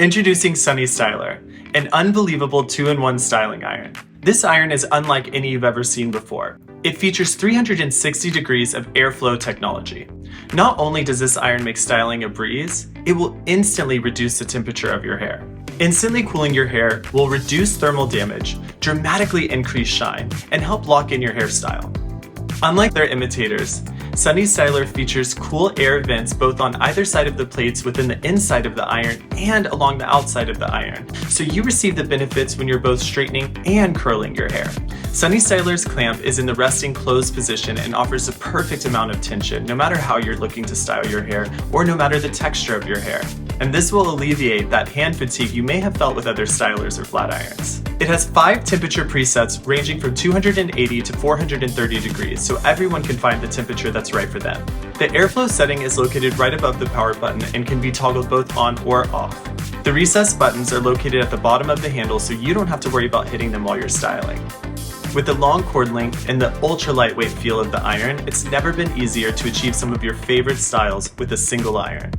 Introducing Sunny Styler, an unbelievable 2-in-1 styling iron. This iron is unlike any you've ever seen before. It features 360 degrees of airflow technology. Not only does this iron make styling a breeze, it will instantly reduce the temperature of your hair. Instantly cooling your hair will reduce thermal damage, dramatically increase shine, and help lock in your hairstyle. Unlike their imitators, Sunny Styler features cool air vents both on either side of the plates within the inside of the iron and along the outside of the iron, so you receive the benefits when you're both straightening and curling your hair. Sunny Styler's clamp is in the resting closed position and offers the perfect amount of tension no matter how you're looking to style your hair or no matter the texture of your hair. And this will alleviate that hand fatigue you may have felt with other stylers or flat irons. It has 5 temperature presets ranging from 280 to 430 degrees, so everyone can find the temperature that's right for them. The airflow setting is located right above the power button and can be toggled both on or off. The recessed buttons are located at the bottom of the handle, so you don't have to worry about hitting them while you're styling. With the long cord length and the ultra lightweight feel of the iron, it's never been easier to achieve some of your favorite styles with a single iron.